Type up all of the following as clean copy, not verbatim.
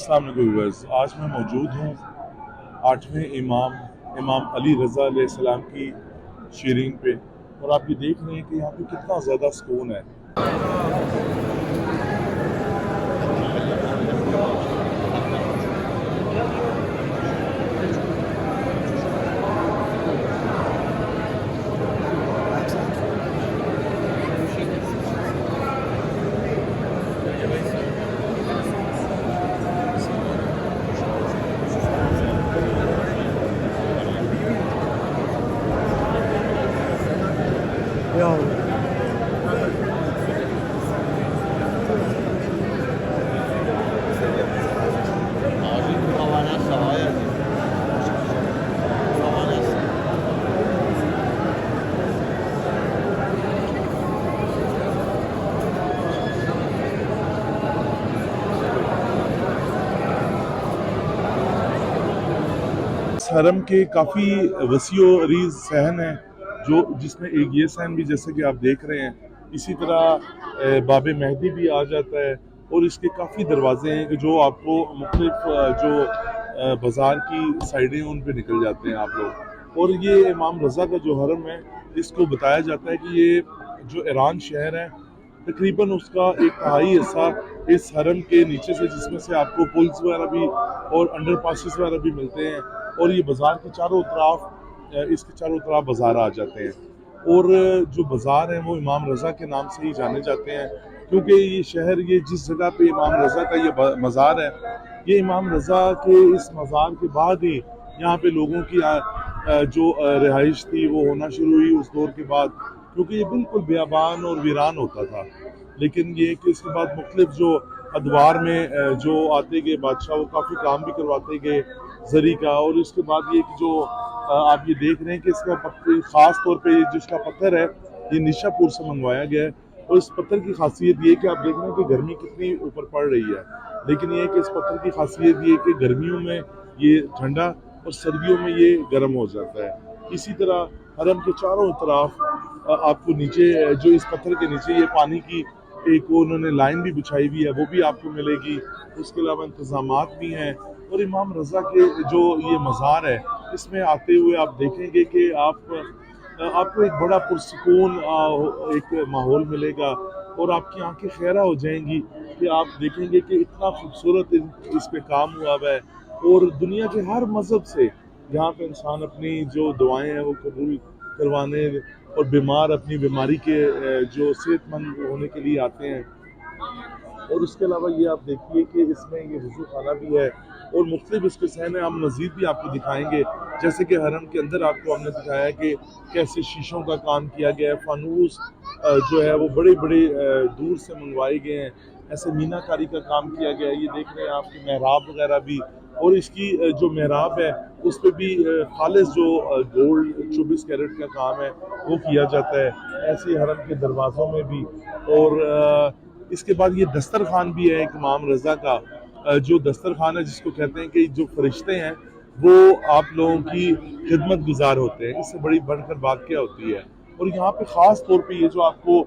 अस्सलाम वालेकुम व्यूअर्स। आज मैं मौजूद हूँ 8वें इमाम अली रज़ा अलैहिस्सलाम की शीरीन पे, और आप ये देख रहे हैं कि यहाँ पे कितना ज़्यादा सुकून है। हरम के काफ़ी वसीओ अरीज सहन है, जो जिसमें एक ये सहन भी जैसे कि आप देख रहे हैं, इसी तरह बाब मेहदी भी आ जाता है। और इसके काफ़ी दरवाजे हैं कि जो आपको मुख्तलिफ जो बाज़ार की साइडें उन पे निकल जाते हैं आप लोग। और ये इमाम रज़ा का जो हरम है, इसको बताया जाता है कि ये जो ईरान शहर है, तकरीबन उसका एक तिहाई हिस्सा इस हरम के नीचे से, जिसमें से आपको पुल्स वगैरह भी और अंडर पासिस वगैरह भी मिलते हैं। और ये बाज़ार के चारों तरफ इसके चारों तरफ बाज़ार आ जाते हैं। और जो बाज़ार हैं वो इमाम रज़ा के नाम से ही जाने जाते हैं, क्योंकि ये शहर, ये जिस जगह पे इमाम रज़ा का ये मज़ार है, ये इमाम रज़ा के इस मज़ार के बाद ही यहाँ पे लोगों की जो रिहाइश थी वो होना शुरू हुई उस दौर के बाद, क्योंकि ये बिल्कुल बेआबान और वीरान होता था। लेकिन ये कि इसके बाद मुख्तलिफ जो अदवार में जो आते गए बादशाह, वो काफ़ी काम भी करवाते गए जरी का। और इसके बाद ये कि जो आप ये देख रहे हैं कि इसका ख़ास तौर पे ये जिसका पत्थर है, ये निशापुर से मंगवाया गया है। और इस पत्थर की खासियत ये कि आप देख रहे हैं कि गर्मी कितनी ऊपर पड़ रही है, लेकिन ये कि इस पत्थर की खासियत ये कि गर्मियों में ये ठंडा और सर्दियों में ये गर्म हो जाता है। इसी तरह हरम के चारों तरफ आपको नीचे जो इस पत्थर के नीचे ये पानी की एक उन्होंने लाइन भी बिछाई हुई है, वो भी आपको मिलेगी। उसके अलावा इंतजामात भी हैं। और इमाम रज़ा के जो ये मज़ार है, इसमें आते हुए आप देखेंगे कि आपको एक बड़ा पुरसुकून एक माहौल मिलेगा, और आपकी आंखें खैरा हो जाएंगी कि आप देखेंगे कि इतना खूबसूरत इस पे काम हुआ है। और दुनिया के हर मज़हब से यहाँ पे इंसान अपनी जो दुआएं हैं वो कबूल करवाने और बीमार अपनी बीमारी के जो सेहतमंद होने के लिए आते हैं। और उसके अलावा ये आप देखिए कि इसमें ये वज़ू खाना भी है, और मुख्तलिफ इसके सहन है। हम मज़ीद भी आपको दिखाएंगे, जैसे कि हरम के अंदर आपको हमने दिखाया कि कैसे शीशों का काम किया गया है, फानूस जो है वो बड़े बड़े दूर से मंगवाए गए हैं, ऐसे मीनाकारी का काम किया गया है। ये देख रहे हैं आपके मेहराब वगैरह भी, और इसकी जो मेहराब है उस पर भी खालिस जो गोल्ड 24 कैरेट का काम है वो किया जाता है। ऐसे हरम के दरवाज़ों में भी। और इसके बाद ये दस्तरखान भी है एक इमाम रज़ा का, जो दस्तरखान है जिसको कहते हैं कि जो फरिश्ते हैं वो आप लोगों की खिदमत गुजार होते हैं। इससे बड़ी बढ़कर बात क्या होती है। और यहाँ पे ख़ास तौर पे ये जो आपको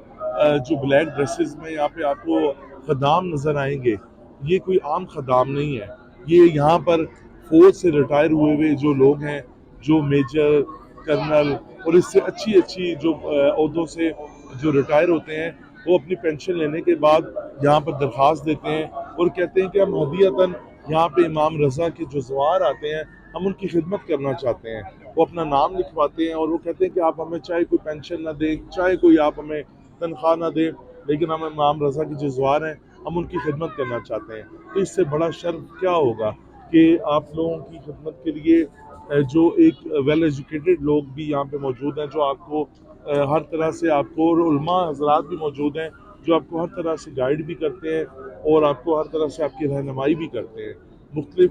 जो ब्लैक ड्रेसेस में यहाँ पे आपको खदाम नज़र आएंगे, ये कोई आम खदाम नहीं है। ये यहाँ पर फौज से रिटायर हुए हुए जो लोग हैं, जो मेजर, कर्नल और इससे अच्छी अच्छी जो ओहदों से जो रिटायर होते हैं, वो अपनी पेंशन लेने के बाद यहाँ पर दरख्वास्त देते हैं और कहते हैं कि हम हदियतन यहाँ पे इमाम रज़ा के जो ज़वार आते हैं, हम उनकी खिदमत करना चाहते हैं। वो अपना नाम लिखवाते हैं और वो कहते हैं कि आप हमें चाहे कोई पेंशन ना दें, चाहे कोई आप हमें तनख्वाह ना दें, लेकिन हम इमाम रज़ा के जो ज़वार हैं हम उनकी खिदमत करना चाहते हैं। तो इससे बड़ा शर्फ क्या होगा कि आप लोगों की खिदमत के लिए जो एक वेल एजुकेटेड लोग भी यहाँ पे मौजूद हैं, जो आपको हर तरह से आपको, और उलमा हज़रात भी मौजूद हैं जो आपको हर तरह से गाइड भी करते हैं और आपको हर तरह से आपकी रहनुमाई भी करते हैं। मुख्तलिफ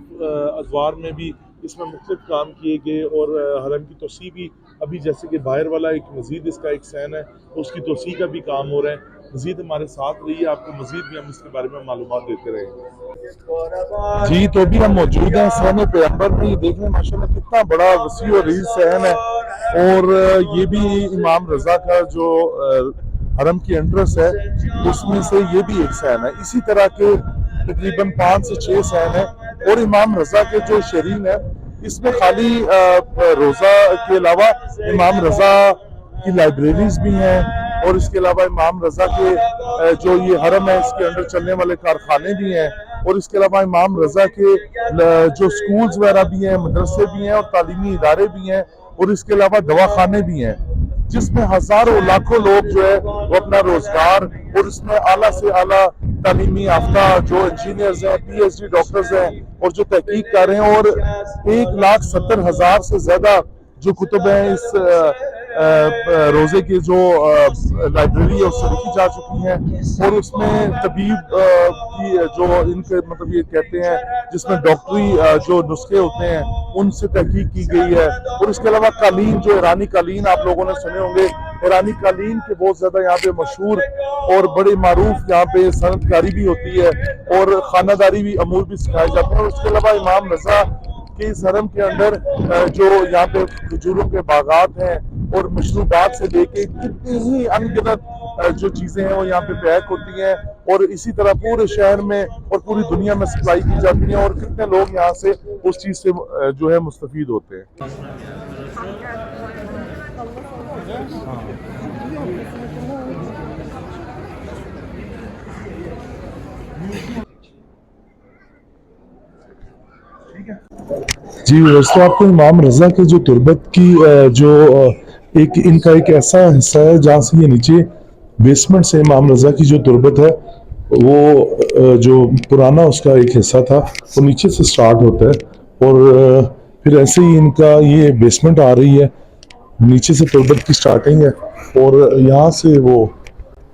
अदवार में भी इसमें मुख्तलिफ काम किए गए, और हरम की तोसी भी अभी, जैसे कि बाहर वाला एक मज़ीद इसका एक सैन है, उसकी तोसी का भी काम हो रहा है। मज़ीद हमारे साथ रहिए, आपको मज़ीद भी हम इसके बारे में मालूमात देते रहेंगे। जी, तो भी हम मौजूद हैं सहन पैगंबर में। ये देख रहे हैं माशाल्लाह कितना बड़ा वसी और अजीज सहन है, और ये भी इमाम रज़ा का जो हरम की एंट्रेंस है उसमें से ये भी एक सहन है। इसी तरह के तकरीबन 5 से 6 सहन है। और इमाम रजा के जो शरीन है, इसमें खाली रोजा के अलावा इमाम रजा की लाइब्रेरीज भी हैं, और इसके अलावा इमाम रजा के जो ये हरम है इसके अंदर चलने वाले कारखाने भी हैं, और इसके अलावा इमाम रजा के जो स्कूल्स वगैरह भी हैं, मदरसे भी हैं और तालीमी इदारे भी हैं, और इसके अलावा दवाखाने भी हैं, जिसमें हजारों लाखों लोग जो है वो अपना रोजगार और इसमें आला से आला तालीमी याफ्ता जो इंजीनियर्स हैं, PhD डॉक्टर्स हैं और जो तहकीक कर रहे हैं, और 1,70,000 से ज्यादा जो कुतुब हैं इस रोजे की जो लाइब्रेरी है उससे लिखी जा चुकी हैं, और उसमें तबीब की जो इनके मतलब ये कहते हैं जिसमें डॉक्टरी जो नुस्खे होते हैं उनसे तहकीक की गई है। और इसके अलावा कालीन, जो ईरानी कालीन आप लोगों ने सुने होंगे, ईरानी कालीन के बहुत ज्यादा यहाँ पे मशहूर और बड़े मारूफ यहाँ पे सनतकारी भी होती है और खानादारी भी अमूल भी सिखाए जाते हैं। और उसके अलावा इमाम रजा के इस हरम के अंदर जो यहाँ पे खजूरों के बागात हैं और मशरूबात से लेके कितनी ही अनगिनत जो चीजें हैं वो यहाँ पे पैक होती हैं, और इसी तरह पूरे शहर में और पूरी दुनिया में सप्लाई की जाती है, और कितने लोग यहाँ से उस चीज से जो है मुस्तफीद होते हैं। जी दोस्तों, आपको इमाम रजा के जो तुरबत की जो एक इनका एक ऐसा हिस्सा है जहाँ से ये नीचे बेसमेंट से इमाम रजा की जो तुरबत है वो जो पुराना उसका एक हिस्सा था वो नीचे से स्टार्ट होता है, और फिर ऐसे ही इनका ये बेसमेंट आ रही है, नीचे से तुरबत की स्टार्टिंग है, और यहाँ से वो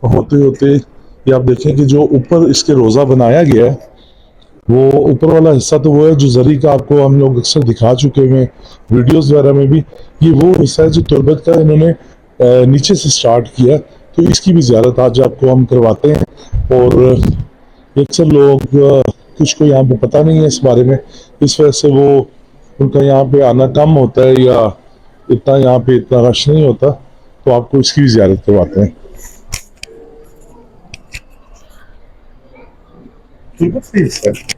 होते होते ये आप देखें कि जो ऊपर इसके रोज़ा बनाया गया है वो ऊपर वाला हिस्सा तो वो है जो जरी का आपको हम लोग अक्सर दिखा चुके हैं वीडियोस वगैरह में भी। ये वो हिस्सा है जो तुरबत का इन्होंने नीचे से स्टार्ट किया, तो इसकी भी ज़ियारत आज आपको हम करवाते हैं। और अक्सर लोग कुछ को यहाँ पे पता नहीं है इस बारे में, इस वजह से वो उनका यहाँ पे आना कम होता है या इतना यहाँ पे इतना रश नहीं होता, तो आपको इसकी भी ज़ियारत करवाते हैं। तुरबत से हिस्सा है।